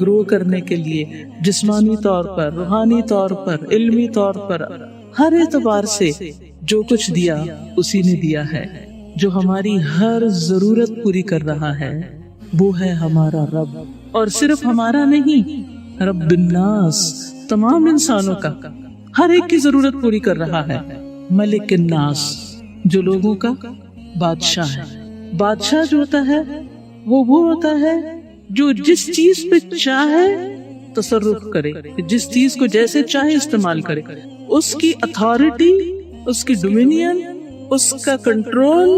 گرو کرنے کے لیے جسمانی طور پر، روحانی طور پر، علمی طور پر، ہر اعتبار سے جو کچھ دیا اسی نے دیا ہے. جو ہماری ہر ضرورت پوری کر رہا ہے وہ ہے ہمارا رب، اور صرف ہمارا نہیں، رب الناس، تمام انسانوں کا، ہر ایک کی ضرورت پوری کر رہا ہے. ملک الناس، جو لوگوں کا بادشاہ ہے. بادشاہ جو ہوتا ہے وہ ہوتا ہے جو جس چیز پہ چاہے تصرف کرے، جس چیز کو جیسے چاہے استعمال کرے. اس کی اتھارٹی، اس کی ڈومینین، اس کا کنٹرول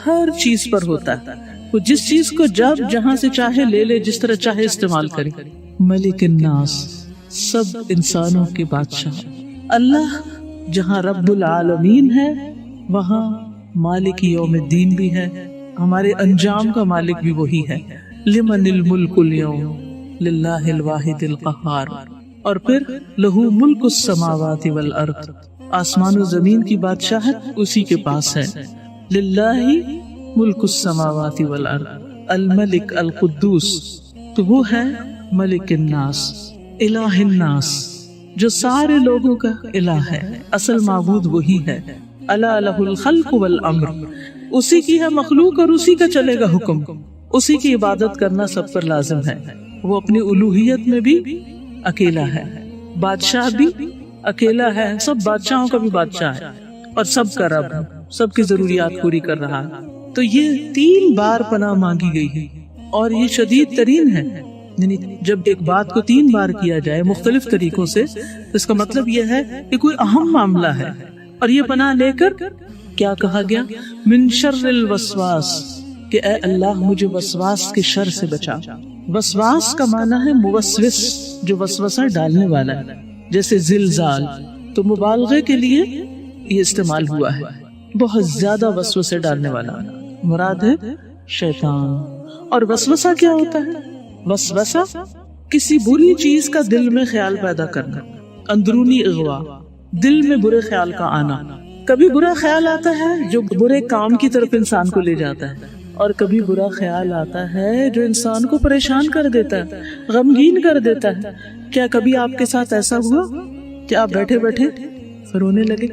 ہر چیز پر ہوتا ہے. وہ جس چیز کو جب جہاں سے چاہے لے لے، جس طرح چاہے استعمال کرے. ملک الناس، سب انسانوں کے بادشاہ. اللہ جہاں رب العالمین ہے وہاں مالک یوم الدین بھی ہے، ہمارے انجام کا مالک بھی وہی ہے. لمن الملک اليوم للہ الواحد القہار. اور پھر لہو ملک السماوات والارض، آسمان و زمین کی بادشاہت اسی کے پاس ہے. للہ ملک السماوات والارض الملک القدوس، تو وہ ہے ملک الناس، الہ الناس، جو سارے لوگوں کا الہ ہے، اصل معبود وہی ہے. الا لہ الخلق والامر، اسی کی ہے مخلوق اور اسی کا چلے گا حکم. اسی کی عبادت کرنا سب پر لازم ہے. وہ اپنی الوہیت میں بھی اکیلا ہے، بادشاہ بھی اکیلا ہے، سب بادشاہوں کا بھی بادشاہ ہے اور سب کا رب، سب کی ضروریات پوری کر رہا ہے. تو یہ 3 بار پناہ مانگی گئی ہے اور یہ شدید ترین ہے. یعنی جب ایک بات کو 3 بار کیا جائے مختلف طریقوں سے، اس کا مطلب یہ ہے کہ کوئی اہم معاملہ ہے. اور یہ پناہ لے کر کیا کہا گیا؟ من شر الوسواس، کہ اے اللہ مجھے وسواس کے شر سے بچا. وسواس کا معنی ہے موسوس، جو وسوسہ ڈالنے والا ہے، جیسے زلزال. تو مبالغے کے لیے یہ استعمال ہوا ہے، بہت زیادہ وسوسے ڈالنے والا مراد ہے شیطان. اور وسوسہ کیا ہوتا ہے؟ وسوسہ کسی بری چیز کا دل میں خیال پیدا کرنا، اندرونی اغوا، دل میں برے خیال کا آنا. کبھی برا خیال آتا ہے جو برے کام کی طرف انسان کو لے جاتا ہے، اور کبھی برا خیال آتا ہے جو انسان کو پریشان کر دیتا ہے، غمگین کر دیتا ہے. کیا کبھی آپ کے ساتھ ایسا ہوا کہ آپ بیٹھے بیٹھے رونے لگے؟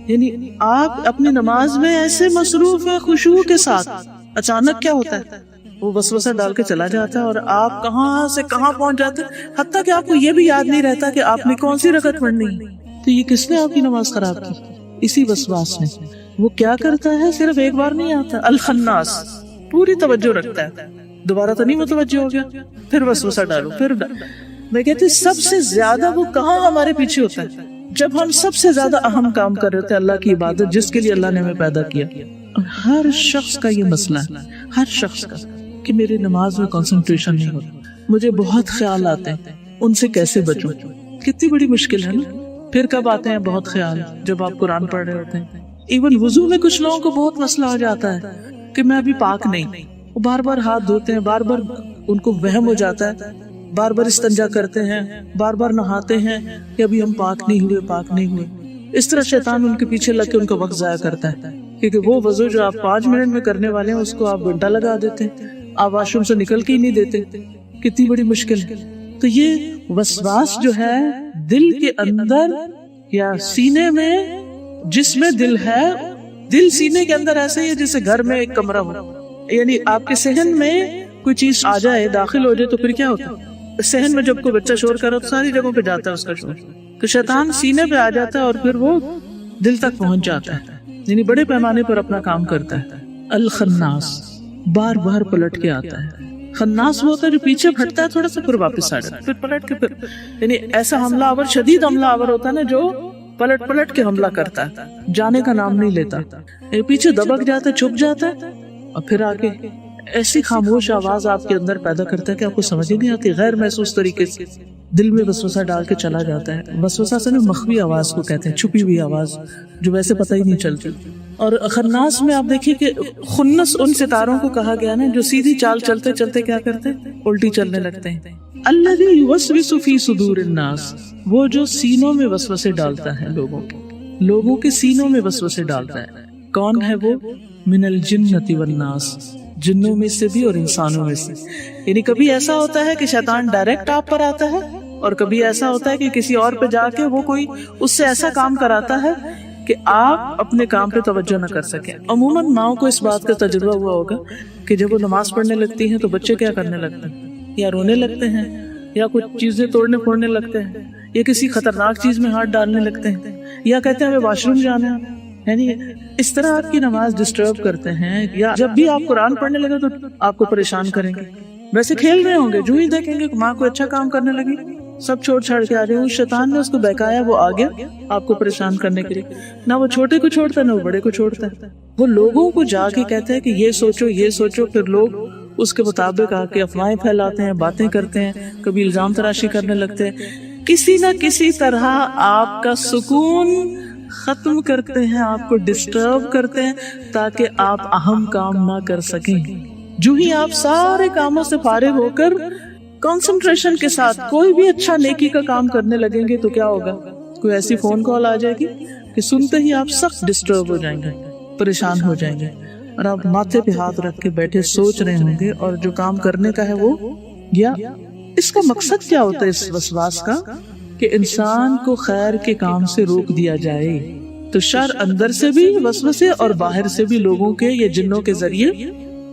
یعنی آپ اپنی نماز میں ایسے مصروف ہیں خشوع کے ساتھ، اچانک کیا ہوتا ہے؟ وہ وسوسہ ڈال کے چلا جاتا ہے اور آپ کہاں سے کہاں پہنچ جاتے ہیں، حتیٰ کہ آپ کو یہ بھی یاد نہیں رہتا کہ آپ نے کون سی رکعت پڑھنی ہے. تو یہ کس نے آپ کی نماز خراب کی؟ اسی وسواس نے. وہ کیا کرتا ہے؟ صرف ایک بار نہیں آتا، الخناس، پوری توجہ رکھتا ہے. دوبارہ تو نہیں متوجہ ہو گیا، پھر وسوسہ ڈالو، پھر میں کہتی سب سے زیادہ وہ کہاں ہمارے پیچھے ہوتا ہے؟ جب ہم سب سے زیادہ اہم کام کر رہے تھے، اللہ کی عبادت، جس کے لیے اللہ نے ہمیں پیدا کیا. ہر شخص کا یہ مسئلہ ہے، ہر شخص کا، کہ میری نماز میں کنسنٹریشن نہیں ہوتا، مجھے بہت خیال آتے ہیں، ان سے کیسے بچوں؟ کتنی بڑی مشکل ہے نا. پھر کب آتے ہیں بہت خیال؟ جب آپ قرآن پڑھ رہے ہوتے ہیں. ایون وضو میں کچھ لوگوں کو بہت مسئلہ ہو جاتا ہے کہ میں ابھی پاک نہیں، وہ بار بار ہاتھ دھوتے ہیں، بار بار ان کو وہم ہو جاتا ہے، بار بار استنجا کرتے ہیں، بار بار نہاتے ہیں کہ ابھی ہم پاک نہیں ہوئے، پاک نہیں ہوئے. اس طرح شیطان ان کے پیچھے لگ کے ان کا وقت ضائع کرتا ہے، کیونکہ وہ وضو جو آپ 5 منٹ میں کرنے والے ہیں اس کو آپ گھنٹہ لگا دیتے ہیں، آپ واش روم سے نکل کے ہی نہیں دیتے. کتنی بڑی مشکل ہے. تو یہ وسواس جو ہے دل کے اندر یا سینے میں، جس میں دل ہے، دل سینے کے اندر ایسے ہی ہے جیسے گھر میں ایک کمرہ ہو. یعنی آپ کے صحن میں کوئی چیز آ جائے، داخل ہو جائے، تو پھر کیا ہوتا ہے؟ صحن میں جب کوئی بچہ شور کر رہا تو ساری جگہوں پہ جاتا ہے اس کا شور. تو شیطان سینے پہ آ جاتا ہے اور پھر وہ دل تک پہنچ جاتا ہے، یعنی بڑے پیمانے پر اپنا کام کرتا ہے. الخناس، بار بار پلٹ کے آتا ہے. خناس وہ ہوتا ہے جو پیچھے پھٹتا ہے تھوڑا سا، پھر واپس آ جاتا ہے، پھر پلٹ کے، پھر یعنی ایسا حملہ آور، شدید حملہ آور ہوتا ہے نا، جو پلٹ پلٹ کے حملہ کرتا ہے، جانے کا نام نہیں لیتا. پیچھے دبک جاتا ہے، چھپ جاتا ہے، اور پھر آگے ایسی خاموش آواز آپ کے اندر پیدا کرتا ہے کہ آپ کو سمجھ ہی نہیں آتی. غیر محسوس طریقے سے دل میں وسوسہ ڈال کے چلا جاتا ہے. وسوسہ سے مخفی آواز کو کہتے ہیں، چھپی ہوئی آواز جو ویسے پتہ ہی نہیں چلتی. اور خناس میں آپ دیکھیے کہ خنس ان ستاروں کو کہا گیا نا جو سیدھی چال چلتے چلتے کیا کرتے ہیں؟ الٹی چلنے لگتے ہیں. الذی یوسوس فی صدور الناس، وہ جو سینوں میں وسوسے ڈالتا ہے، لوگوں کے سینوں میں وسوسے ڈالتا ہے. کون ہے وہ؟ من الجنۃ والناس، جنوں میں سے بھی اور انسانوں میں سے. یعنی کبھی ایسا ہوتا ہے کہ شیطان ڈائریکٹ آپ پر آتا ہے، اور کبھی ایسا ہوتا ہے کہ کسی اور پہ جا کے وہ کوئی اس سے ایسا کام کراتا ہے کہ آپ اپنے کام پہ توجہ نہ کر سکیں. عموماً ماؤں کو اس بات کا تجربہ ہوا ہوگا کہ جب وہ نماز پڑھنے لگتی ہیں تو بچے کیا کرنے لگتے ہیں، یا رونے لگتے ہیں، یا کچھ چیزیں توڑنے پھوڑنے لگتے ہیں، یا کسی خطرناک چیز میں ہاتھ ڈالنے لگتے ہیں، یا کہتے ہیں ہمیں واش روم جانا ہے. یعنی اس طرح آپ کی نماز ڈسٹرب کرتے ہیں. یا جب بھی آپ قرآن پڑھنے لگے تو آپ کو پریشان کریں گے. ویسے کھیل رہے ہوں گے، جو ہی دیکھیں گے ماں کو اچھا کام کرنے لگی سب چھوڑ چھاڑ کے آ رہے ہیں. شیطان نے اس کو بہکایا، وہ آ گیا آپ کو پریشان کرنے کے لیے. نہ وہ چھوٹے کو چھوڑتا ہے، نہ وہ بڑے کو چھوڑتا ہے. وہ لوگوں کو جا کے کہتے ہیں کہ یہ سوچو یہ سوچو، پھر لوگ اس کے مطابق آ کے افواہیں پھیلاتے ہیں، باتیں کرتے ہیں، کبھی الزام تراشی کرنے لگتے ہیں. کسی نہ کسی طرح آپ کا سکون ختم کرتے ہیں، آپ کو ڈسٹرب کرتے ہیں تاکہ آپ اہم کام نہ کر سکیں. جو ہی آپ سارے کاموں سے فارغ ہو کر کنسنٹریشن کے ساتھ کوئی بھی اچھا نیکی کا کام کرنے لگیں گے تو کیا ہوگا؟ کوئی ایسی فون کال آ جائے گی کہ سنتے ہی آپ سخت ڈسٹرب ہو جائیں گے، پریشان ہو جائیں گے، اور آپ ماتھے پہ ہاتھ رکھ کے بیٹھے سوچ رہے ہوں گے اور جو کام کرنے کا ہے وہ گیا. اس کا مقصد کیا ہوتا ہے اس وسواس کا؟ کہ انسان کو خیر کے کام سے روک دیا جائے. تو شر اندر سے بھی وسوسے اور باہر سے بھی لوگوں کے یا جنوں کے ذریعے،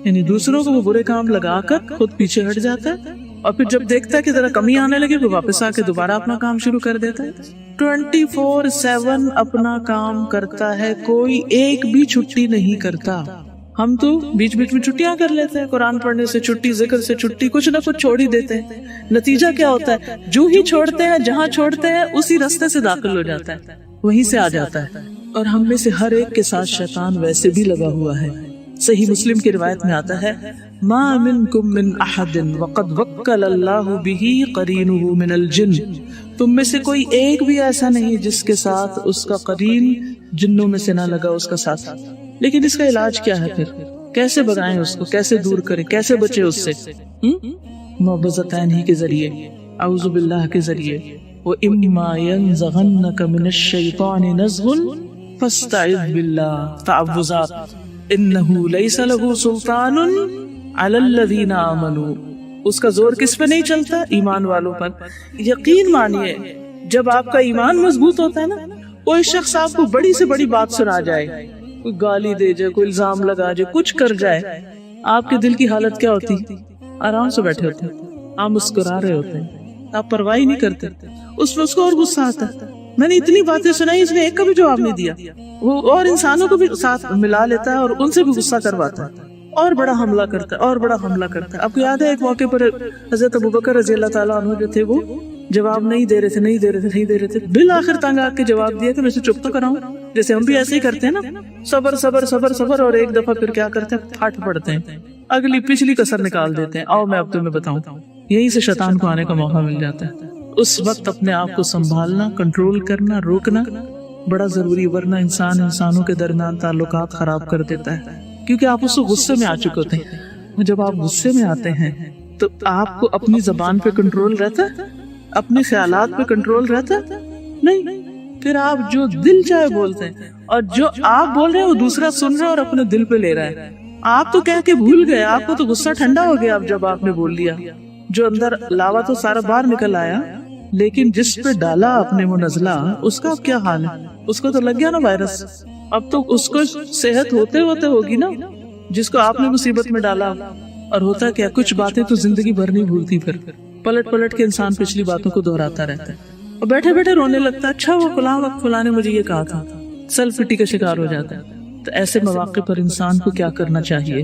یعنی دوسروں کو وہ برے کام لگا کر خود پیچھے ہٹ جاتا ہے، اور پھر جب دیکھتا ہے کہ ذرا کمی آنے لگے وہ واپس آ کے دوبارہ اپنا کام شروع کر دیتا ہے. 24/7 اپنا کام کرتا ہے، کوئی ایک بھی چھٹی نہیں کرتا. ہم تو بیچ بیچ میں چھٹیاں کر لیتے ہیں، قرآن پڑھنے سے چھٹی، ذکر سے چھٹی، کچھ نہ کچھ چھوڑ ہی دیتے ہیں. نتیجہ کیا ہوتا ہے؟ جو ہی چھوڑتے ہیں جہاں چھوڑتے ہیں اسی راستے سے داخل ہو جاتا ہے، وہیں سے آ جاتا ہے. اور ہم میں سے ہر ایک کے ساتھ شیطان ویسے بھی لگا ہوا ہے. صحیح مسلم کی روایت میں آتا ہے ما منکم من احد وقد وکل اللہ بہ قرینہ من الجن. تم میں سے کوئی ایک بھی ایسا نہیں جس کے ساتھ اس کا قرین جنوں میں سے نہ لگا اس کا ساتھ. لیکن اس کا علاج کیا ہے؟ پھر کیسے بگائیں اس کو، کیسے دور کریں، کیسے بچے اس سے؟ معوذتین ہی کے ذریعے، اعوذ باللہ کے ذریعے. وَإِمَّا يَنزَغَنَّكَ مِنَ الشَّيْطَانِ نَزْغٌ فَاسْتَعِذْ بِاللَّهِ. تعوذات. انہو لیس لہ سلطان علی الذین آمنوا. اس کا زور کس پہ نہیں چلتا؟ ایمان والوں پر. یقین مانیے جب آپ کا ایمان مضبوط ہوتا ہے نا، کوئی شخص آپ کو بڑی سے بڑی بات سنا جائے، کوئی گالی دے جائے، کوئی الزام لگا جائے، کچھ کر جائے، آپ کے دل کی حالت کیا ہوتی؟ آرام سے بیٹھے ہوتے ہیں، آپ مسکرا رہے ہوتے ہیں، آپ پرواہ نہیں کرتے. اس میں اس کو اور غصہ آتا ہے، میں نے اتنی باتیں سنائی، اس نے ایک کا بھی جواب نہیں دیا. وہ اور انسانوں کو بھی ساتھ ملا لیتا ہے اور ان سے بھی غصہ کرواتا ہے، اور بڑا حملہ کرتا ہے، اور بڑا حملہ کرتا ہے. آپ کو یاد ہے ایک موقع پر حضرت ابوبکر رضی اللہ تعالیٰ عنہ جو تھے، وہ جواب نہیں دے رہے تھے، بالآخر تنگ آ کے جواب دیا کہ میں سے چپ تو کراؤں. جیسے ہم بھی ایسے ہی کرتے ہیں نا، صبر صبر صبر صبر، اور ایک دفعہ پھر کیا کرتے ہیں؟ پھٹ پڑتے ہیں، اگلی پچھلی کسر نکال دیتے ہیں. آؤ میں اب تمہیں بتاؤں. یہیں سے شیطان کو آنے کا موقع مل جاتا ہے. اس وقت اپنے آپ کو سنبھالنا، کنٹرول کرنا، روکنا بڑا ضروری، ورنہ انسانوں کے درمیان تعلقات خراب کر دیتا ہے. کیونکہ آپ اس غصے میں آ چکے ہوتے ہیں. جب آپ غصے میں آتے ہیں تو آپ کو اپنی زبان پہ کنٹرول رہتا ہے؟ اپنے خیالات پہ کنٹرول رہتا ہے؟ نہیں. پھر آپ جو دل چاہے بولتے ہیں، اور جو آپ بول رہے ہیں وہ دوسرا سن رہا ہے اور اپنے دل پہ لے رہا ہے. آپ تو کہہ کے بھول گئے، آپ کو تو غصہ ٹھنڈا ہو گیا اب جب آپ نے بول لیا. جو اندر لاوا تو سارا باہر نکل آیا، لیکن جس پہ ڈالا آپ نے وہ نزلہ، اس کا اب کیا حال ہے؟ اس کو تو لگ گیا نا وائرس. اب تو اس کو صحت ہوتے ہوگی نا، جس کو آپ نے مصیبت میں ڈالا. اور ہوتا کیا، کچھ باتیں تو زندگی بھر نہیں بھولتی، پھر پلٹ کے انسان پچھلی باتوں کو دہراتا رہتا ہے اور بیٹھے بیٹھے رونے لگتا ہے. اچھا وہ فلاں نے مجھے یہ کہا تھا، سیلف پٹی کا شکار ہو جاتا ہے. تو ایسے مواقع پر انسان کو کیا کرنا چاہیے؟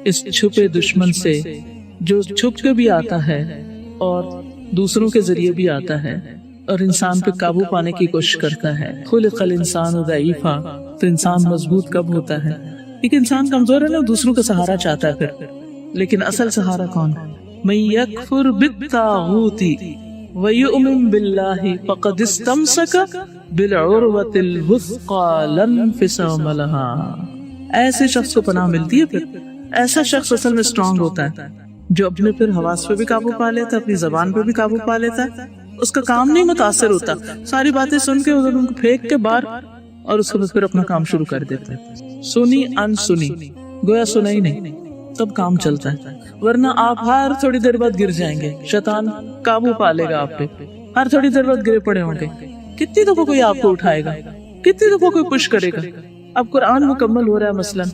اس چھپے دشمن سے جو چھپ کے بھی آتا ہے اور دوسروں کے ذریعے بھی آتا ہے اور انسان پہ قابو پانے کی کوشش کرتا ہے. خلق الانسان ضعیفا. تو انسان مضبوط کب ہوتا ہے؟ ایک انسان کمزور ہے نا، دوسروں کا سہارا چاہتا ہے پھر. لیکن اصل سہارا کون ہے؟ من یکفر بالطاغوت ویؤمن باللہ فقد استمسک بالعروۃ الوثقی لا انفصام لها. ایسے شخص کو پناہ ملتی ہے. پھر ایسا شخص اصل میں اسٹرانگ ہوتا ہے، جو اپنے پھر حواس پہ بھی قابو پا لیتا ہے، اپنی زبان پہ بھی قابو پا لیتا ہے. اس کا کام نہیں متاثر ہوتا، ساری باتیں سن کے ادھر ان کو پھینک کے باہر، اور اس کے بعد پھر اپنا کام شروع کر دیتا ہے. سنی ان سنی، گویا سنا ہی نہیں. تب کام چلتا ہے، ورنہ آپ ہر تھوڑی دیر بعد گر جائیں گے، شیطان قابو پا لے گا آپ پہ، ہر تھوڑی دیر بعد گرے پڑے ہوں گے، کتنی دفعہ کوئی آپ کو اٹھائے گا، کتنی دفعہ کوئی پش کرے گا۔ اب قرآن مکمل ہو رہا ہے مثلاً،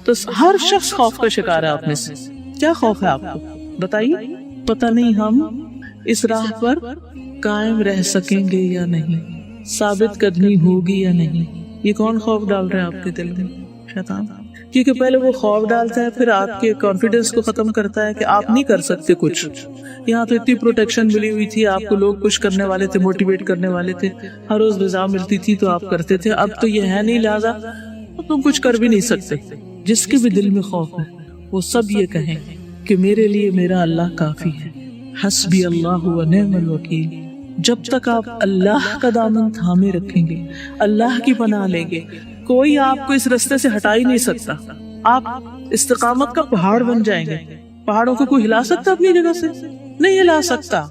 تو ہر شخص خوف کا شکار ہے آپ میں سے۔ کیا خوف ہے آپ کو بتائیے؟ پتہ نہیں ہم اس راہ پر قائم رہ سکیں گے یا نہیں، ثابت قدمی ہوگی یا نہیں۔ یہ کون خوف ڈال رہا ہے آپ کے دل میں؟ شیطان۔ کیونکہ پہلے وہ خوف ڈالتا ہے، پھر آپ کے کانفیڈنس کو ختم کرتا ہے کہ آپ نہیں کر سکتے کچھ۔ یہاں تو اتنی پروٹیکشن ملی ہوئی تھی آپ کو، لوگ پش کرنے والے تھے، موٹیویٹ کرنے والے تھے، ہر روز غذا ملتی تھی تو آپ کرتے تھے، اب تو یہ ہے نہیں، لہٰذا تم کچھ کر بھی نہیں سکتے۔ جس کے بھی دل میں خوف ہے وہ سب یہ کہیں کہ میرے لیے میرا اللہ کافی ہے، حسبی اللہ و نعم الوکیل۔ جب تک آپ اللہ کا دامن تھامے رکھیں گے، اللہ کی پناہ لیں گے، کوئی آپ کو اس رستے سے ہٹا ہی نہیں سکتا۔ آپ استقامت کا پہاڑ بن جائیں گے۔ پہاڑوں کو کوئی ہلا سکتا اپنی جگہ سے؟ نہیں ہلا سکتا۔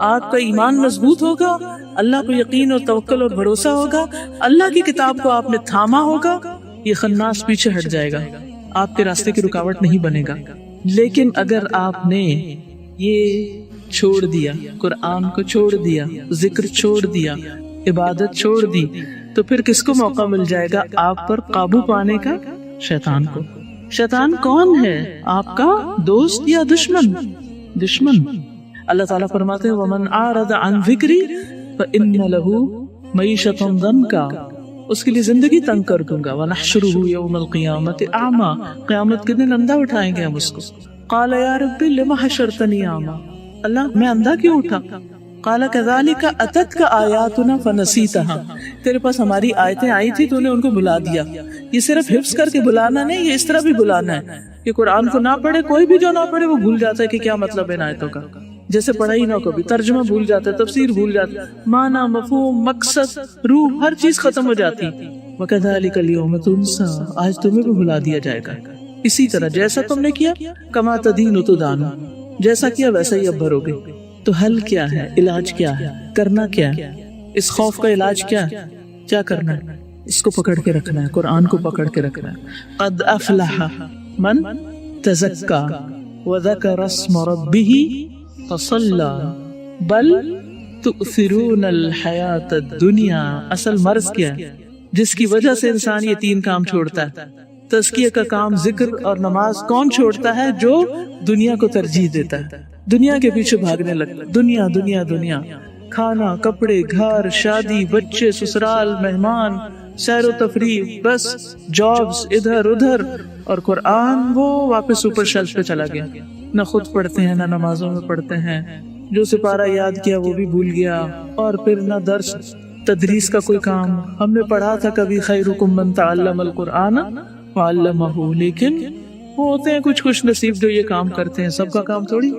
آپ کا ایمان مضبوط ہوگا، اللہ کو یقین اور توکل اور بھروسہ ہوگا، اللہ کی کتاب کو آپ نے تھاما ہوگا، یہ خناس پیچھے ہٹ جائے گا، آپ کے راستے کی رکاوٹ نہیں بنے گا۔ لیکن اگر آپ نے یہ چھوڑ دیا، قرآن کو چھوڑ دیا، ذکر چھوڑ دیا، عبادت چھوڑ دی، تو پھر کس کو موقع مل جائے گا آپ پر قابو پانے کا؟ شیطان کو۔ شیطان کون ہے؟ آپ کا دوست یا دشمن؟ دشمن۔ اللہ تعالیٰ فرماتے ہیں وَمَنْ أَعْرَضَ عَنْ ذِكْرِي فَإِنَّ لَهُ مَعِيشَةً ضَنْكًا، اس کے لیے زندگی تنگ کر دوں گا، وَنَحْشُرُهُ يَوْمَ الْقِيَامَةِ أَعْمَى، قیامت کے دن اندھا اٹھائیں گے ہم اس کو۔ قَالَ يَا رَبِّ لِمَ حَشَرْتَنِي أَعْمَى، اللہ میں اندھا کیوں اٹھا؟ قَالَ كَذَلِكَ أَتَتْكَ آيَاتُنَا فَنَسِيتَهَا، تیرے پاس ہماری آیتیں آئی تھی تو نے ان کو بھلا دیا۔ یہ صرف حفظ کر کے بلانا نہیں، یہ اس طرح بھی بلانا ہے کہ قرآن کو نہ پڑھے، کوئی بھی جو نہ پڑھے وہ بھول جاتا ہے کہ کیا مطلب ہے ان آیتوں کا، جیسے پڑھا ہی نہ کبھی، ترجمہ بھول جاتا ہے، تفسیر بھول جاتا ہے، معنی، مفہوم، مقصد، روح، ہر چیز ختم ہو جاتی۔ وَكَذَلِكَ الْيَوْمَ تُنْسَىٰ، آج تمہیں بھی بھلا دیا جائے گا، اسی طرح جیسا تم نے کیا، کما تدین تدان، جیسا کیا ویسا ہی اب بھرو گے۔ تو حل کیا ہے؟ علاج کیا ہے؟ کرنا کیا ہے؟ اس خوف کا علاج کیا ہے؟ کیا کرنا ہے؟ اس کو پکڑ کے رکھنا ہے، قرآن کو پکڑ کے رکھنا ہے۔ قد افلح من تزکا وذکر اسم ربہ فصلی بل تؤثرون الحیاۃ الدنیا۔ اصل مرض کیا ہے جس کی وجہ سے انسان یہ تین کام چھوڑتا ہے؟ تزکیہ کا کام، ذکر اور نماز کون چھوڑتا ہے؟ جو دنیا کو ترجیح دیتا ہے، دنیا کے پیچھے بھاگنے لگتا ہے، دنیا دنیا دنیا، کھانا، کپڑے، گھر، شادی، بچے، سسرال، مہمان، سیر و تفریح، بس جابز ادھر ادھر، اور قرآن وہ واپس اوپر شیلف پہ چلا گیا، نہ خود پڑھتے ہیں نہ نمازوں میں پڑھتے ہیں، جو سپارہ یاد کیا وہ بھی بھول گیا، اور پھر نہ درس تدریس کا کوئی کام۔ ہم نے پڑھا تھا کبھی خیرکم من تعلم القرآن وعلمہ، لیکن وہ ہوتے ہیں کچھ خوش نصیب جو یہ کام کرتے ہیں، سب کا کام تھوڑی۔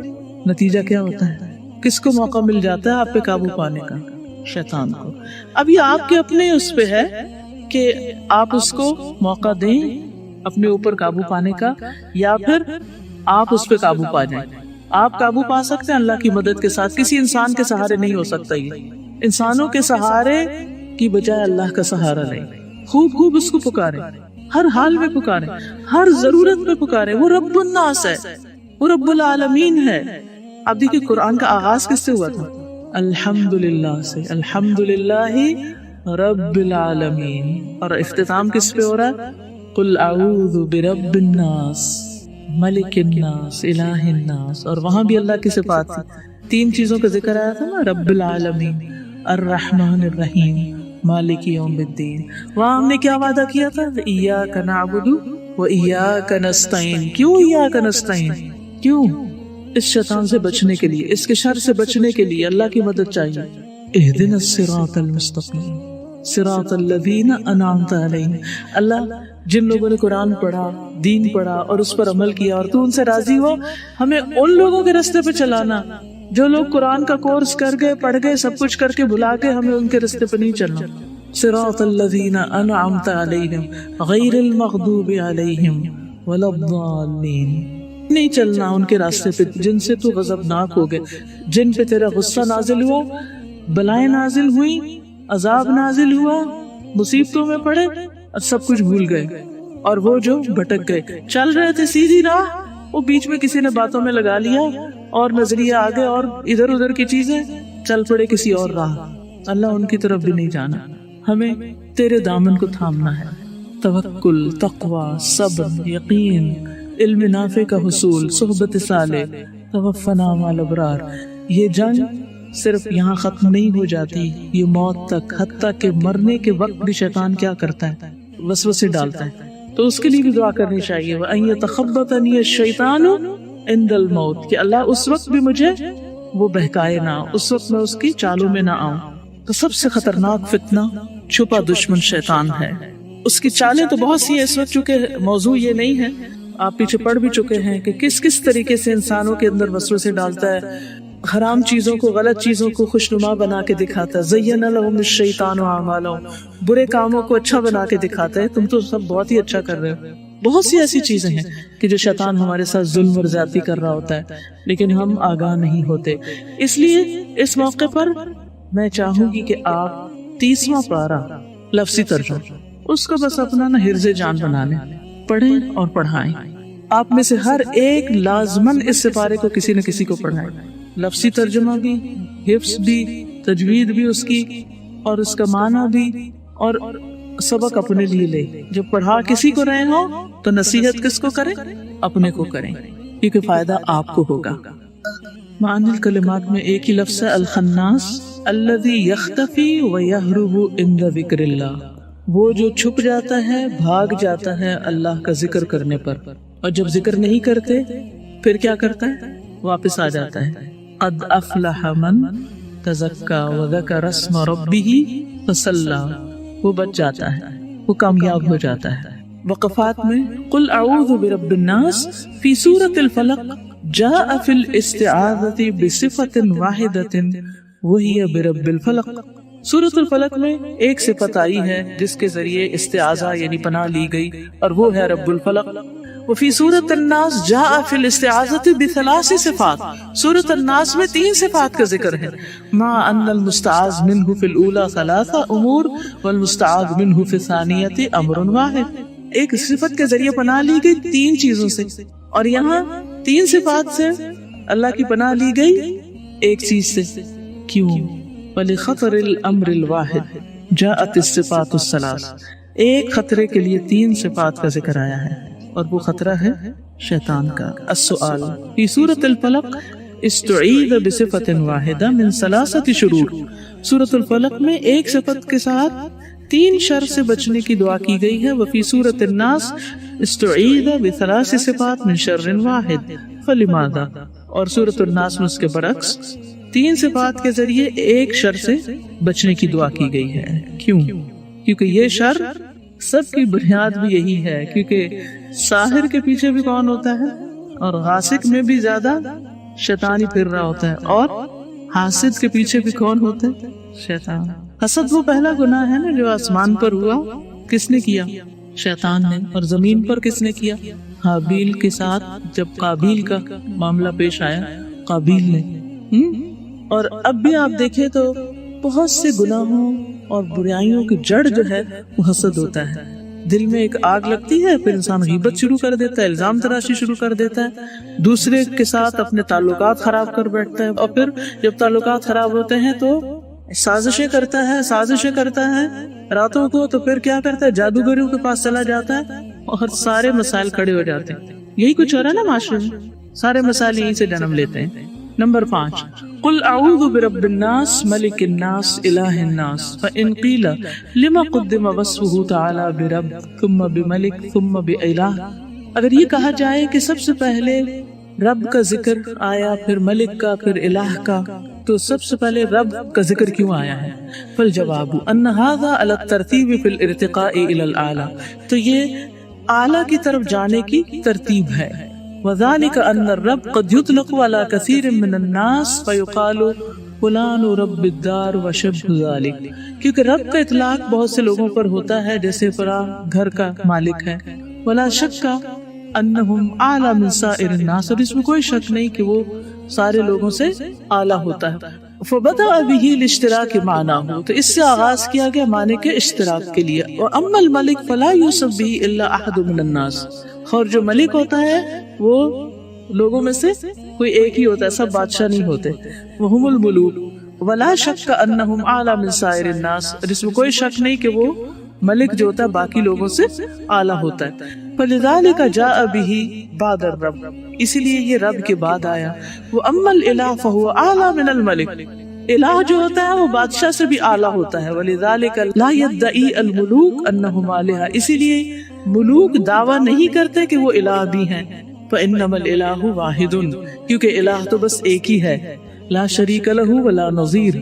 نتیجہ کیا ہوتا ہے؟ کس کو موقع مل جاتا ہے آپ پہ قابو پانے کا؟ شیطان کو۔ اب یہ آپ کے اپنے اس پہ ہے کہ آپ اس کو موقع دیں اپنے اوپر قابو پانے کا، یا پھر آپ اس پہ قابو پا جائیں۔ آپ قابو پا سکتے ہیں اللہ کی مدد کے ساتھ، کسی انسان کے سہارے نہیں ہو سکتا۔ یہ انسانوں کے سہارے کی بجائے اللہ کا سہارا لیں، خوب خوب اس کو پکاریں، ہر حال میں پکاریں، ہر ضرورت میں پکاریں۔ وہ رب الناس ہے، وہ رب العالمین ہے۔ آپ دیکھیں قرآن کا آغاز کس سے ہوا تھا؟ الحمدللہ سے، الحمدللہ رب العالمین، اور اختتام کس پہ ہو رہا ہے؟ قل اعوذ برب الناس ملک الناس الہ الناس، اور وہاں بھی اللہ کی صفات تھی، تین چیزوں کا ذکر آیا تھا نا، رب العالمین، الرحمن الرحیم، مالک یوم الدین۔ وہاں ہم نے کیا وعدہ کیا تھا؟ ایاک نعبد و ایاک نستعین۔ کیوں ایاک نستعین؟ کیوں؟ اس شیطان سے بچنے کے لیے، اس کے شر سے بچنے کے لیے اللہ کی مدد چاہیے۔ اہدنا الصراط المستقیم صراط الذین انعمت علیہم۔ اللہ جن لوگوں نے قرآن پڑھا، دین پڑھا اور اس پر عمل کیا اور تو ان سے راضی ہو، ہمیں ان لوگوں کے راستے پہ چلانا۔ جو لوگ قرآن کا کورس کر گئے، پڑھ گئے، سب کچھ کر کے بھلا کے، ہمیں ان کے راستے پہ نہیں چلنا۔ صراط الذین انعمت علیہم غیر المغضوب علیہم ولا الضالین۔ نہیں چلنا ان کے راستے پہ جن سے تو غضبناک ہو گئے، جن پہ تیرا غصہ نازل ہوا، بلائیں نازل ہوئی، عذاب نازل ہوا، مصیبتوں میں پڑے اور سب کچھ بھول گئے، اور وہ جو بھٹک گئے، چل رہے تھے سیدھی راہ وہ بیچ میں کسی نے باتوں میں لگا لیا اور نظریہ آگے اور ادھر ادھر کی چیزیں چل پڑے کسی اور راہ. اللہ ان کی طرف بھی نہیں جانا. ہمیں تیرے دامن کو تھامنا ہے. توکل، تقوی، صبر، یقین، علم نافع کا حصول، صحبت صالح، توفنا مع الابرار. یہ جنگ صرف یہاں ختم نہیں ہو جاتی، یہ موت تک، حتیٰ کہ مرنے کے وقت بھی شیطان کیا کرتا ہے؟ وسوسے ڈالتا ہے. تو اس کے لیے بھی دعا کرنی چاہیے. وَأَن يَتَخَبَّطَنِيَ الشَّيْطَانُ عِندَ الْمَوْتِ کہ اللہ اس وقت بھی مجھے وہ بہکائے نہ، اس وقت میں اس کی چالوں میں نہ آؤں. تو سب سے خطرناک فتنہ چھپا دشمن شیطان ہے. اس کی چالیں تو بہت سی ہیں. اس وقت چونکہ موضوع یہ نہیں ہے، آپ پیچھے پڑھ بھی چکے ہیں کہ کس طریقے سے انسانوں کے اندر وسوسے ڈالتا ہے. حرام چیزوں کو، غلط چیزوں کو خوشنما بنا کے دکھاتا ہے. زین لہم الشیطان اعمالہم، برے کاموں کو اچھا بنا کے دکھاتا ہے. تم تو سب بہت ہی اچھا کر رہے ہو. بہت سی ایسی چیزیں ہیں کہ جو شیطان ہمارے ساتھ ظلم اور زیادتی کر رہا ہوتا ہے، لیکن ہم آگاہ نہیں ہوتے. اس لیے اس موقع پر میں چاہوں گی کہ آپ 30واں پارہ لفظی ترجمہ اس کو بس اپنا نا حرز جان بنا لیں، پڑھیں اور پڑھائیں. آپ میں سے ہر ایک لازماً اس سپارے کو کسی نہ کسی کو پڑھائیں. لفظی ترجمہ بھی، حفظ بھی، تجوید بھی اس کی، اور اس کا معنی بھی، اور سبق اپنے لیے لے. جب پڑھا کسی کو رہے ہو تو نصیحت کس کو کریں؟ اپنے کو کریں، کیونکہ فائدہ آپ کو ہوگا. معنی الکلمات میں ایک ہی لفظ ہے الخناس، الذی یختفی ویہرب عند ذکر اللہ، وہ جو چھپ جاتا ہے، بھاگ جاتا ہے اللہ کا ذکر کرنے پر، اور جب ذکر نہیں کرتے پھر کیا کرتا ہے؟ واپس آ جاتا ہے. قد افلح من تزکا وذکر اسم ربہ فصلی، وہ بچ جاتا ہے، وہ کامیاب ہو جاتا ہے. وقفات میں قل اعوذ برب الناس فی سورۃ الفلق جاء فی الاستعاذۃ بصفۃ واحدۃ وہی برب الفلق. سورۃ الفلق میں ایک صفت آئی ہے جس کے ذریعے استعاذہ یعنی پناہ لی گئی، اور وہ ہے رب الفلق. وفی سورۃ الناس جاء فی الاستعاذۃ بثلاث صفات، سورۃ الناس میں 3 صفات کا ذکر ہے. مع ان المستعاذ منہ فی الاولى 3 امور والمستعاذ منہ فی الثانیۃ امر واحد. ایک صفت کے ذریعے پناہ لی گئی 3 چیزوں سے، اور یہاں 3 صفات سے اللہ کی پناہ لی گئی ایک چیز سے. کیوں؟ وَلِخَطَرِ الْأَمْرِ الْوَاحِدِ جَاءَتِ الصِّفَاتُ الثَّلَاثُ، ایک خطرے کے لیے 3 صفات کا ذکر آیا ہے، اور وہ خطرہ ہے شیطان کا. السؤال فی سورۃ الفلق استعیذ بصفۃ واحدہ من 3 شرور. سورۃ الفلق میں ایک صفت کے ساتھ 3 شر سے بچنے کی دعا کی گئی ہے. وفی سورۃ الناس استعیذ ب3 صفات من شر واحد فلماذا، اور سورۃ الناس میں اس کے برعکس 3 صفات کے ذریعے ایک شر سے بچنے کی دعا کی گئی ہے. کیوں؟ کیونکہ یہ شر سب کی بنیاد بھی یہی ہے، کیونکہ ساحر کے پیچھے بھی کون ہوتا ہے، اور غاسق میں بھی زیادہ شیطان ہی پھر رہا ہوتا ہے، اور حاسد کے پیچھے بھی کون ہوتا ہے؟ شیطان. حسد وہ پہلا گناہ ہے نا جو آسمان پر ہوا، کس نے کیا؟ شیطان نے. اور زمین پر کس نے کیا؟ حابیل کے ساتھ جب قابیل کا معاملہ پیش آیا، قابیل نے. اور اب بھی آپ دیکھیں تو بہت سے گناہوں اور برائیوں کی جڑ جو ہے وہ حسد ہوتا ہے. دل میں ایک آگ لگتی ہے، پھر انسان غیبت شروع کر دیتا ہے، الزام تراشی شروع کر دیتا ہے، دوسرے کے ساتھ اپنے تعلقات خراب کر بیٹھتا ہے، اور پھر جب تعلقات خراب ہوتے ہیں تو سازشیں کرتا ہے راتوں کو. تو پھر کیا کرتا ہے؟ جادوگروں کے پاس چلا جاتا ہے اور سارے مسائل کھڑے ہو جاتے ہیں. یہی کچھ ہو رہا ہے نا معاشرے میں، سارے مسائل یہیں سے جنم لیتے ہیں. نمبر 5 قل اعوذ برب الناس ملک الناس الہ الناس فإن قیل لما قدم وصفه تعالی برب ثم بملک ثم بإلہ. اگر یہ کہا جائے کہ سب سے پہلے رب کا ذکر آیا، پھر ملک کا، پھر الہ کا، تو سب سے پہلے رب کا ذکر کیوں آیا ہے؟ فالجواب ان هذا على الترتیب في الارتقاء الى الاعلی، تو یہ اعلیٰ کی طرف جانے کی ترتیب ہے. وذلك ان الرب قد يطلق على كثير من الناس فيقال فلان رب الدار وشبه ذلك، کیونکہ رب کا اطلاق بہت سے لوگوں پر ہوتا ہے، جیسے فلاں گھر کا مالک ہے. ولا شک انہم اعلی من سائر الناس، اور اس میں کوئی شک نہیں کہ وہ سارے لوگوں سے اعلیٰ ہوتا ہے. فبدأ به الاشتراک معناه، تو اس سے آغاز کیا گیا معنی کے اشتراک کے لیے. واما الملک فلا يوصف به الا احد من الناس، اور جو ملک ہوتا ہے وہ لوگوں میں سے کوئی ایک ہی ہوتا ہے، سب بادشاہ نہیں ہوتے. وہم الملوک ولا شک انہم اعلی من سائر الناس، جس میں کوئی شک نہیں کہ وہ ملک جو ہوتا ہے باقی لوگوں سے اعلیٰ ہوتا ہے. فلذلک جاء به بعد الرب، اسی لیے یہ رب کے بعد آیا. واما الالہ فهو اعلی من الملک، الہ جو ہوتا ہے وہ بادشاہ سے بھی اعلیٰ ہوتا ہے. ولذلک لا يدعی الملوک انہم الہ، اسی لیے ملوک دعویٰ نہیں کرتے کہ وہ الہ بھی ہیں. فانما الالہ واحد، کیونکہ الہ تو بس ایک ہی ہے. لا شریک لہ ولا نظیر،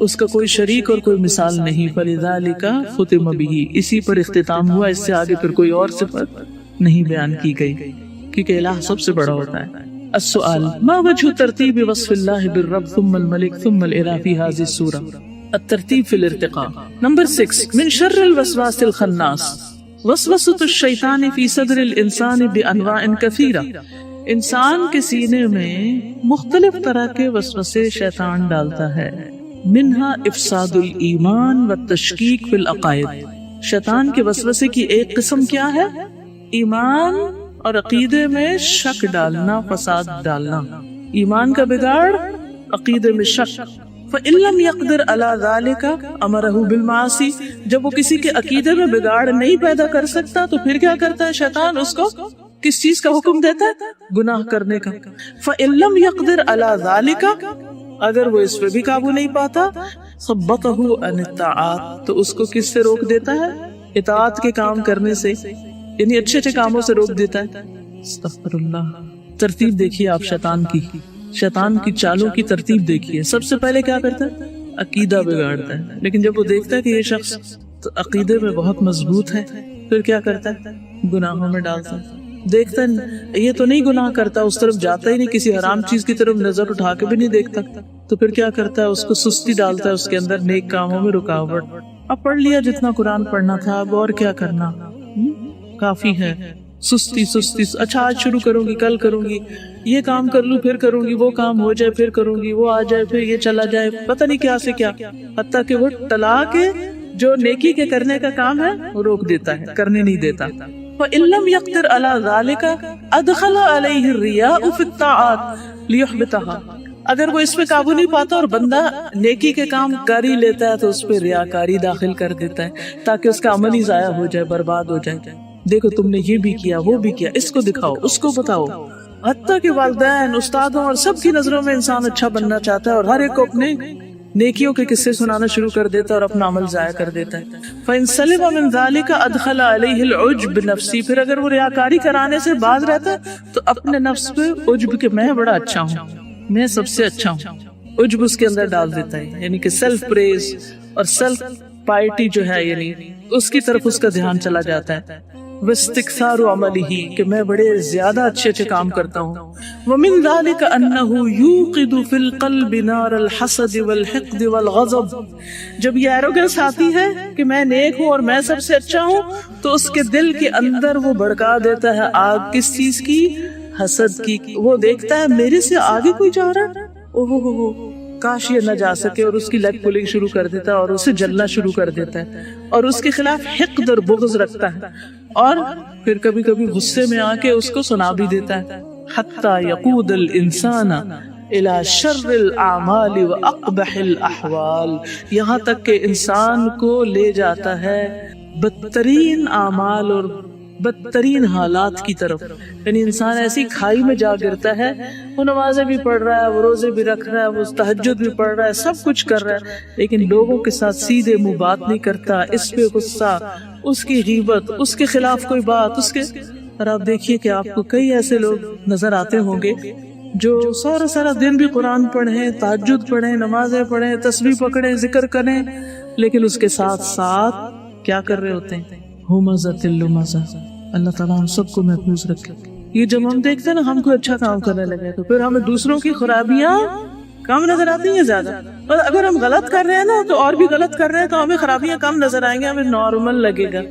اس کا کوئی شریک اور کوئی مثال نہیں. فلذلک ختم به، اسی پر اختتام ہوا، اس سے آگے پھر کوئی اور صفت نہیں بیان کی گئی، کیونکہ الہ سب سے بڑا ہوتا ہے. السؤال ما وجہ ترتیب وصف اللہ بالرب ثم الملک ثم الالہ فی هذه السورة؟ الترتیب فی الارتقاء. نمبر 6، من شر الوسواس الخناس وسوسة الشیطان فی صدر الانسان بانواع کثیرہ. انسان کے سینے میں مختلف طرح کے وسوسے شیطان ڈالتا ہے. منہا افساد الایمان والتشکیک فی العقائد، شیطان کے وسوسے کی ایک قسم کیا ہے؟ ایمان اور عقیدے میں شک ڈالنا، فساد ڈالنا. ایمان کا بگاڑ، عقیدے میں شک. فإن لم يقدر على ذلك امره بالمعاصی، جب وہ کسی کے عقیدے میں بگاڑ نہیں پیدا کر سکتا تو پھر کیا کرتا ہے شیطان؟ اس کو کس چیز کا حکم دیتا ہے؟ گناہ کرنے کا. فإن لم يقدر على ذلك، اگر وہ اس پہ بھی قابو نہیں پاتا، ثبته عن الطاعات، تو اس کو کس سے روک دیتا ہے؟ اطاعت کے کام کرنے سے، یعنی اچھے اچھے کاموں سے روک دیتا ہے. استغفر اللہ. ترتیب دیکھیے آپ شیطان کی چالوں کی ترتیب دیکھیے. سب سے پہلے کیا کرتا ہے؟ عقیدہ بگاڑتا ہے. لیکن جب وہ دیکھتا ہے کہ یہ شخص عقیدے میں بہت مضبوط ہے، پھر کیا کرتا ہے؟ گناہوں میں ڈالتا ہے. دیکھتا ہے یہ تو نہیں گناہ کرتا، اس طرف جاتا ہی نہیں، کسی حرام چیز کی طرف نظر اٹھا کے بھی نہیں دیکھتا، تو پھر کیا کرتا ہے؟ اس کو سستی ڈالتا ہے، اس کے اندر نیک کاموں میں رکاوٹ. اب پڑھ لیا جتنا قرآن پڑھنا تھا، اب اور کیا کرنا؟ کافی ہے. سستی، اچھا آج شروع کروں گی، کل کروں گی، یہ کام کر لوں پھر کروں گی، وہ کام ہو جائے پھر کروں گی، وہ آ جائے پھر یہ چلا جائے، پتہ نہیں کیا سے کیا، حتیٰ کہ وہ ٹلا کے جو نیکی کے کرنے کا کام ہے وہ روک دیتا ہے، کرنے نہیں دیتا. فَإِن لَمْ يَقْدِرْ عَلَى ذَلِكَ أَدْخَلَ عَلَيْهِ الرِّيَاءُ فِي الطَّاعَاتِ لِيُحْبِطَهَا. اگر وہ اس پہ قابو نہیں پاتا اور بندہ نیکی کے کام کر ہی لیتا ہے تو اس پہ ریاکاری داخل کر دیتا ہے، تاکہ اس کا عمل ہی ضائع ہو جائے، برباد ہو جائے. دیکھو تم نے یہ بھی کیا، وہ بھی کیا، اس کو دکھاؤ، اس کو بتاؤ. حتیٰ کہ والدین، استادوں اور سب کی نظروں میں انسان اچھا بننا چاہتا ہے اور ہر ایک کو اپنے نیکیوں کے قصے سنانا شروع کر دیتا ہے اور اپنا عمل ضائع کر دیتا ہے. فَإِن سَلِمَ مِن ذَلِكَ أَدْخَلَ عَلَيْهِ الْعُجْبَ بِنَفْسِهِ. پھر اگر وہ ریاکاری کرانے سے باز رہتا ہے تو اپنے نفس پہ عجب کہ میں بڑا اچھا ہوں، میں سب سے اچھا ہوں، عجب اس کے اندر ڈال دیتا ہے. یعنی کہ سیلف پریز اور سیلف پائٹی جو ہے، یعنی اس کی طرف اس کا دھیان چلا جاتا ہے. واستکثار عملہ، کہ میں بڑے زیادہ اچھے اچھے کام کرتا ہوں. ومن ذلك انه يوقد في القلب نار الحسد والحقد والغضب. جب یہ ایروگنس آتی ہے کہ میں نیک ہوں اور میں سب سے اچھا ہوں، تو اس کے دل کے اندر وہ بھڑکا دیتا ہے آگ. کس چیز کی؟ حسد کی. وہ دیکھتا ہے میرے سے آگے کوئی جا رہا ہے، اوہ کاش یہ نہ جا سکے، اور اس کی لیگ پولنگ شروع کر دیتا ہے اور اسے جلنا شروع کر دیتا ہے اور اس کے خلاف حقد اور بغض رکھتا ہے، اور پھر کبھی کبھی غصے میں آ کے اس کو سنا بھی دیتا ہے. حتی یقود الانسان الی شر الاعمال واقبح الاحوال. یہاں تک کہ انسان کو لے جاتا ہے بدترین اعمال اور بدترین حالات کی طرف. یعنی انسان ایسی کھائی میں جا گرتا ہے، وہ نمازیں بھی پڑھ رہا ہے، وہ روزے بھی رکھ رہا ہے، وہ تہجد بھی پڑھ رہا ہے، سب کچھ کر رہا ہے، لیکن لوگوں کے ساتھ سیدھے منہ بات نہیں کرتا. اس پہ غصہ، اس کی غیبت، اس کے خلاف کوئی بات، اس کے. اور آپ دیکھیے کہ آپ کو کئی ایسے لوگ نظر آتے ہوں گے جو سارا دن بھی قرآن پڑھیں، تہجد پڑھیں، نمازیں پڑھیں، تسبیح پکڑیں، ذکر کریں، لیکن اس کے ساتھ ساتھ کیا کر رہے ہوتے ہیں؟ ہمزۃ اللمزہ. اللہ تعالیٰ ہم سب کو محفوظ رکھے. یہ جب ہم دیکھتے ہیں نا ہم کوئی اچھا کام کرنے لگے تو پھر ہمیں دوسروں کی خرابیاں کم نظر آتی ہیں زیادہ، اور اگر ہم غلط کر رہے ہیں نا تو اور بھی غلط کر رہے ہیں تو ہمیں خرابیاں کم نظر آئیں گے، ہمیں نارمل لگے گا.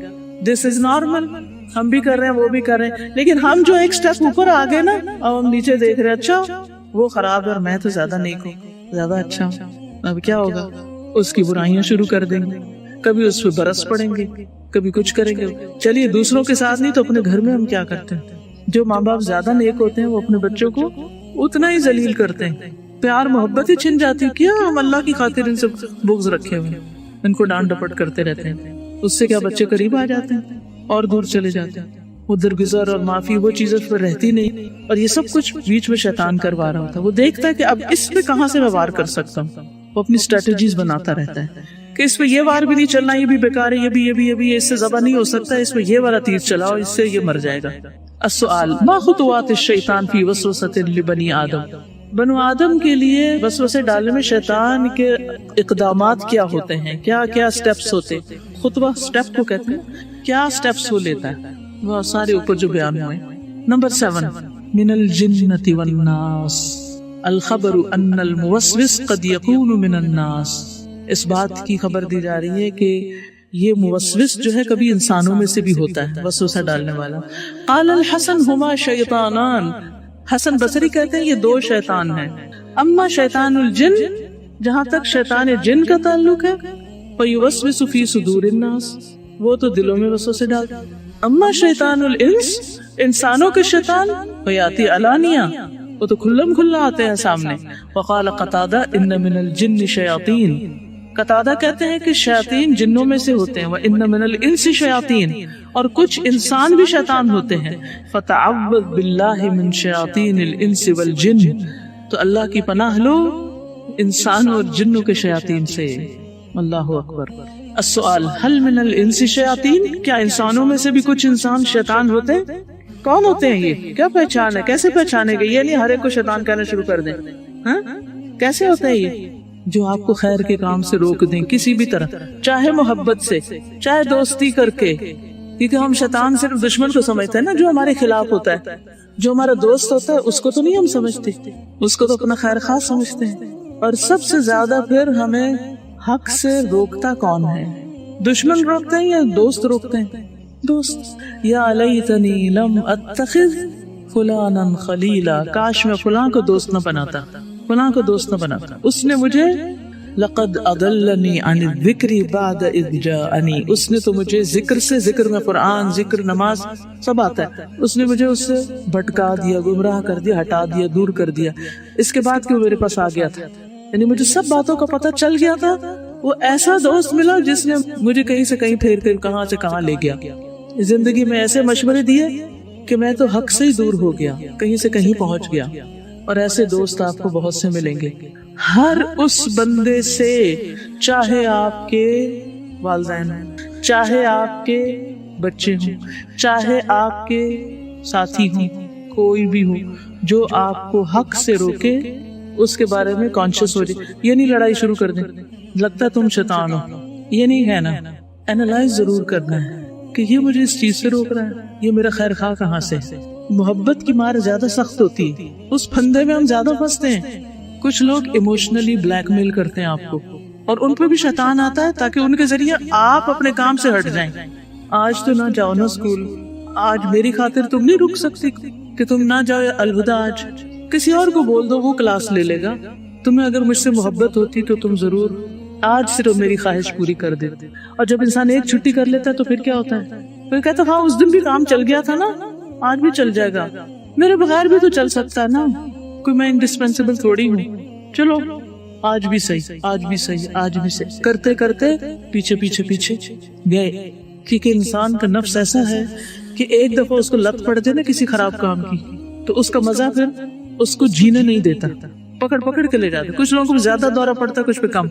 دس از نارمل، ہم بھی کر رہے ہیں وہ بھی کر رہے ہیں. لیکن ہم جو ایک سٹیپ اوپر آ گئے نا، اب ہم نیچے دیکھ رہے ہیں اچھا وہ خراب ہے اور میں تو زیادہ نیک ہوں، زیادہ اچھا ہوں. اب کیا ہوگا؟ اس کی برائیاں شروع کر دیں گے، کبھی اس پہ برس پڑیں گے، کبھی کچھ کریں گے. چلیے دوسروں کے ساتھ نہیں تو اپنے گھر میں ہم کیا کرتے ہیں؟ جو ماں باپ زیادہ نیک ہوتے ہیں وہ اپنے بچوں کو اتنا ہی ذلیل کرتے ہیں، پیار محبت ہی چھن جاتی ہے، کیا ہم اللہ کی خاطر ان سے بغض رکھے ہوئے ان کو ڈانٹ ڈپٹ کرتے رہتے ہیں، اس سے کیا بچے قریب آ جاتے ہیں اور دور چلے جاتے ہیں، وہ درگزر اور معافی وہ چیزیں پر رہتی نہیں، اور یہ سب کچھ بیچ میں شیطان کروا رہا ہوتا ہے، وہ دیکھتا ہے کہ اب اس پہ کہاں سے میں وار کر سکتا ہوں، وہ اپنی اسٹریٹجیز بناتا رہتا ہے کہ اس پہ یہ وار بھی نہیں چلنا، یہ بھی بیکار ہے، یہ بھی اس سے ذبح نہیں ہو سکتا، اس پہ یہ والا تیر چلاؤ، اس سے یہ مر جائے گا۔ السؤال ما خطوات الشیطان فی وسوسۃ لبنی آدم، بنو آدم کے لیے وسوسے ڈالنے میں شیطان کے اقدامات کیا ہوتے ہیں، کیا کیا سٹیپس ہوتے ہیں؟ خطوہ سٹیپ کو کہتے ہیں، کیا سٹیپس وہ لیتا ہے، وہ سارے اوپر جو بیان ہوئے۔ نمبر 7 من الجنۃ والناس الخبر ان الموسوس قد یکون من الناس، اس بات کی خبر دی جا رہی ہے کہ یہ موسوس جو ہے کبھی انسانوں میں سے بھی ہوتا ہے، وسوسہ ڈالنے والا۔ قال الحسن ہما شیطانان، حسن بصری کہتے ہیں یہ 2 شیطان ہیں، اما شیطان الجن، جہاں تک شیطان جن کا تعلق ہے، فیوسوس فی صدور الناس، وہ تو دلوں میں وسوسے ڈالتا ہے، اما شیطان الانس، انسانوں کے شیطان، فیاتی علانیہ، وہ تو کھلم کھلا آتے ہیں سامنے۔ وقال قتادہ ان من الجن شیاطین، قتادہ کہتے ہیں کہ شیاطین جنوں میں سے ہوتے ہیں، وَإِنَّ مِنَ الْإِنسِ شَيَاطِينَ، اور کچھ انسان بھی شیطان ہوتے ہیں، فَتَعَوَّذْ بِاللَّهِ مِنْ شَيَاطِينِ الْإِنسِ وَالْجِنِّ، تو اللہ کی پناہ لو انسان اور جنوں کے شیاطین سے۔ اللہ اکبر۔ السؤال هل من الانس شیاطین، کیا انسانوں میں سے بھی کچھ انسان شیطان ہوتے ہیں؟ کون ہوتے ہیں یہ؟ کیا پہچان ہے؟ کیسے پہچانے گے؟ یہ نہیں ہر ایک کو شیطان کہنا شروع کر دیں، ہاں کیسے ہوتے ہیں یہ؟ جو آپ کو خیر کے کام سے روک دیں کسی بھی طرح، چاہے محبت سے، چاہے دوستی کر کے، کیونکہ ہم شیطان صرف دشمن کو سمجھتے ہیں نا، جو ہمارے خلاف ہوتا ہے، جو ہمارا دوست ہوتا ہے اس کو تو نہیں ہم سمجھتے، اس کو تو اپنا خیر خواہ سمجھتے ہیں۔ اور سب سے زیادہ پھر ہمیں حق سے روکتا کون ہے؟ دشمن روکتے ہیں یا دوست روکتے ہیں؟ دوست۔ یا لیتنی لم اتخذ فلانا خلیلا، کاش میں فلاں کو دوست نہ بناتا، فلاں کو دوست نہ بناتا، اس نے مجھے لقد اضلنی عن الذکر بعد اذ جاءنی، اس نے تو مجھے ذکر سے، ذکر میں قرآن، ذکر نماز سب آتا ہے، اس نے مجھے اس سے بھٹکا دیا، گمراہ کر دیا، ہٹا دیا، دور کر دیا، اس کے بعد کہ وہ میرے پاس آ گیا تھا، یعنی مجھے سب باتوں کا پتہ چل گیا تھا، وہ ایسا دوست ملا جس نے مجھے کہیں سے کہیں پھیر کر کہاں سے کہاں لے گیا، زندگی میں ایسے مشورے دیے کہ میں تو حق سے ہی دور ہو گیا، کہیں سے کہیں پہنچ گیا۔ اور ایسے دوست آپ کو بہت سے ملیں گے، ہر اس بندے سے، چاہے آپ کے والدین ہوں، چاہے آپ کے بچے ہوں، چاہے آپ کے ساتھی ہوں، کوئی بھی ہو جو آپ کو حق سے روکے، اس کے بارے میں کانشیس ہو جائے، یہ نہیں لڑائی شروع کر دیں، لگتا ہے تم شیطان ہو، یہ نہیں ہے نا، اینالائز ضرور کرنا ہے کہ یہ مجھے اس چیز سے روک رہا ہے، یہ میرا خیر خواہ کہاں سے ہے۔ محبت کی مار زیادہ سخت ہوتی ہے، اس پھندے میں ہم زیادہ پھنستے ہیں۔ کچھ لوگ ایموشنلی بلیک میل کرتے ہیں آپ کو، اور ان پہ بھی شیطان آتا ہے تاکہ ان کے ذریعے آپ اپنے کام سے ہٹ جائیں۔ آج تو نہ جاؤ نا اسکول، آج میری خاطر تم نہیں رک سکتی کہ تم نہ جاؤ، الوداع، آج کسی اور کو بول دو، وہ کلاس لے لے گا، تمہیں اگر مجھ سے محبت ہوتی تو تم ضرور آج صرف میری خواہش پوری کر دیتے۔ اور جب انسان ایک چھٹی کر لیتا ہے تو پھر کیا ہوتا ہے؟ پھر کہتا ہاں اس دن بھی کام چل گیا تھا نا، آج بھی چل جائے گا، میرے بغیر بھی تو چل سکتا ہے نا، کوئی میں انڈسپینسیبل تھوڑی ہوں، چلو آج بھی صحیح، آج بھی صحیح، آج بھی صحیح، کرتے کرتے پیچھے پیچھے پیچھے گئے۔ کیونکہ انسان کا نفس ایسا ہے کہ ایک دفعہ اس کو لت پڑ جائے نا کسی خراب کام کی، تو اس کا مزہ پھر اس کو جینے نہیں دیتا، پکڑ پکڑ کے لے جاتے۔ کچھ لوگوں کو زیادہ دورہ پڑتا ہے، کچھ پہ کم۔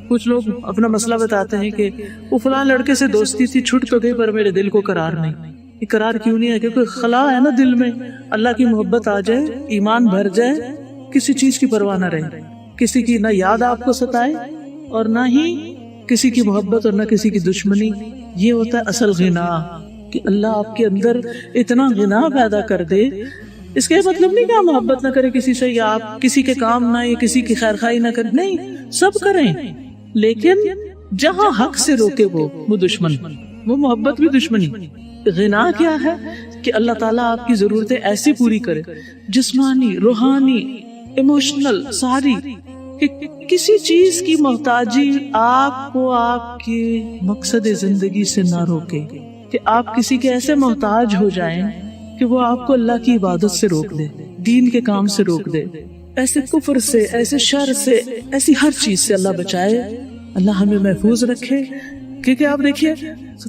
کچھ لوگ اپنا مسئلہ بتاتے ہیں کہ وہ فلاں لڑکے سے دوستی تھی، چھٹ تو گئی پر میرے دل کو قرار نہیں۔ یہ قرار کیوں نہیں ہے؟ کیونکہ خلا ہے نا دل میں، اللہ کی محبت آ جائے، ایمان بھر جائے، کسی چیز کی پرواہ نہ رہے، کسی کی نہ یاد آپ کو ستائے اور نہ ہی کسی کی محبت اور نہ کسی کی دشمنی۔ یہ ہوتا ہے اصل غنا، کہ اللہ آپ کے اندر اتنا غنا پیدا کر دے۔ اس کا یہ مطلب نہیں کہ آپ محبت نہ کریں کسی سے، یا آپ کسی کے کام نہ، یا کسی کی خیر خواہی نہ کریں، نہیں، سب کریں، لیکن جہاں حق سے روکے وہ دشمن، وہ محبت بھی دشمنی۔ غنا کیا ہے؟ کہ اللہ تعالیٰ آپ کی ضرورتیں ایسی پوری کرے، جسمانی، روحانی، ایموشنل، ساری، کہ کسی چیز کی محتاجی آپ کو آپ کے مقصد زندگی سے نہ روکے، کہ آپ کسی کے ایسے محتاج ہو جائیں کہ وہ آپ کو اللہ کی عبادت سے روک دے، دین کے کام سے روک دے، ایسے کفر سے، ایسے شر سے، ایسی ہر چیز سے اللہ بچائے، اللہ ہمیں محفوظ رکھے. کیونکہ آپ دیکھیے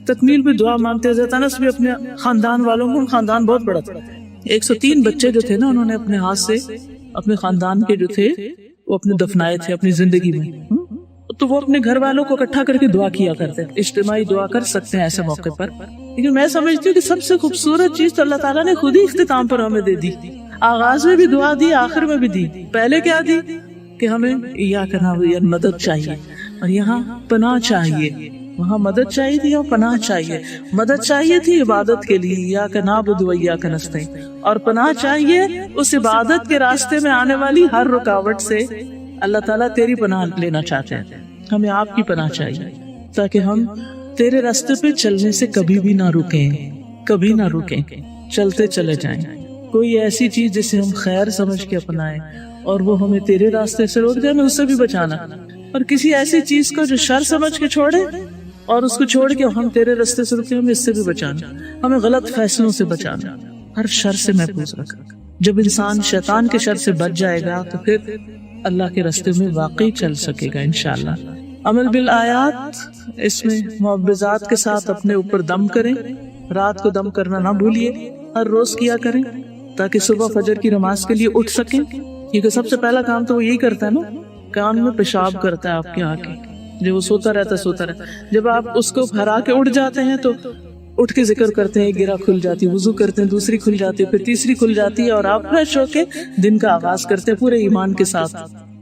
تکمیل بھی دعا مانگتے حضرت انس بھی اپنے خاندان والوں کو، خاندان بہت بڑا تھا، 103 بچے جو تھے نا انہوں نے اپنے ہاتھ سے اپنے خاندان کے جو تھے وہ اپنے دفنائے تھے اپنی زندگی میں. تو وہ اپنے گھر والوں کو اکٹھا کر کے دعا کیا کرتے ہیں، اجتماعی دعا کر سکتے ہیں ایسے موقع پر. لیکن میں سمجھتی ہوں کہ سب سے خوبصورت چیز تو اللہ تعالیٰ نے خود ہی اختتام پر ہمیں دے دی. آغاز میں بھی دعا دی، آخر میں بھی دی. پہلے کیا دی کہ ہمیں ایاک نعبد مدد چاہیے، اور یہاں پناہ چاہیے. وہاں مدد چاہیے تھی، یہاں پناہ چاہیے. مدد چاہیے تھی عبادت کے لیے، ایاک نعبد و ایاک نستعین، اور پناہ چاہیے اس عبادت کے راستے میں آنے والی ہر رکاوٹ سے. اللہ تعالیٰ تیری پناہ لینا چاہتے ہیں، ہمیں آپ کی پناہ چاہیے تاکہ ہم تیرے راستے پہ چلنے سے کبھی بھی نہ رکیں، کبھی نہ رکیں، چلتے چلے جائیں. کوئی ایسی چیز جسے ہم خیر سمجھ کے اپنائیں اور وہ ہمیں تیرے راستے سے روک جائے، ہمیں اس سے بھی بچانا. اور کسی ایسی چیز کو جو شر سمجھ کے چھوڑے اور اس کو چھوڑ کے ہم تیرے راستے سے رکیں، ہمیں اس سے بھی بچانا. ہمیں غلط فیصلوں سے بچانا، ہر شر سے محفوظ رکھنا. جب انسان شیطان کے شر سے بچ جائے گا تو پھر اللہ کے راستے میں واقعی چل سکے گا انشاءاللہ. عمل بالآیات، اس میں معوذات کے ساتھ اپنے اوپر دم کریں. رات کو دم کرنا نہ بھولیے، ہر روز کیا کریں تاکہ صبح فجر کی نماز کے لیے اٹھ سکیں. کیونکہ سب سے پہلا کام تو وہ یہی کرتا ہے نا، کان میں پیشاب کرتا ہے آپ کے آ کے، جو وہ سوتا رہتا. جب آپ اس کو ہرا کے اٹھ جاتے ہیں تو اٹھ کے ذکر کرتے ہیں، گرہ کھل جاتی، وضو کرتے ہیں، دوسری کھل جاتی ہے، پھر تیسری کھل جاتی ہے، اور آپ فریش ہو کے دن کا آغاز کرتے ہیں پورے ایمان کے ساتھ.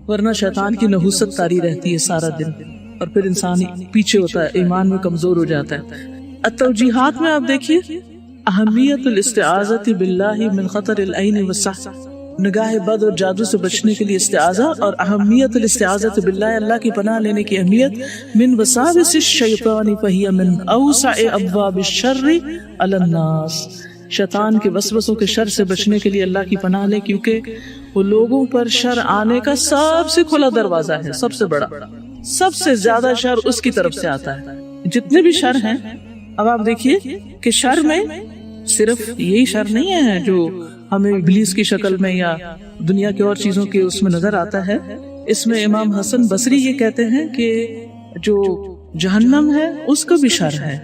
ورنہ شیطان کی نحوست طاری رہتی ہے سارا دن، اور پھر انسان پیچھے ہوتا ہے، ایمان میں کمزور ہو جاتا ہے. التوجیحات میں آپ دیکھیے اہمیت الاستعاذۃ باللہ من خطر العین والسحر، نگاہ بد اور جادو سے بچنے کے لیے استعاذہ، اور اہمیت الاستعاذۃ باللہ، اللہ کی پناہ لینے کی اہمیت، من وساوس الشیطان فہی من اوسع ابواب الشر علی الناس، شیطان کے وسوسوں کے شر سے بچنے کے لیے اللہ کی پناہ لیں، کیونکہ وہ لوگوں پر شر آنے کا سب سے کھلا دروازہ ہے، سب سے بڑا، سب سے زیادہ شر اس کی طرف سے آتا ہے. جتنے بھی شر ہیں، اب آپ دیکھیے کہ شر میں صرف یہی شر نہیں ہے جو ہمیں ابلیس کی شکل میں یا دنیا کے اور چیزوں کے اس میں نظر آتا ہے. اس میں امام حسن بصری یہ کہتے ہیں کہ جو جہنم ہے اس کا بھی شر ہے،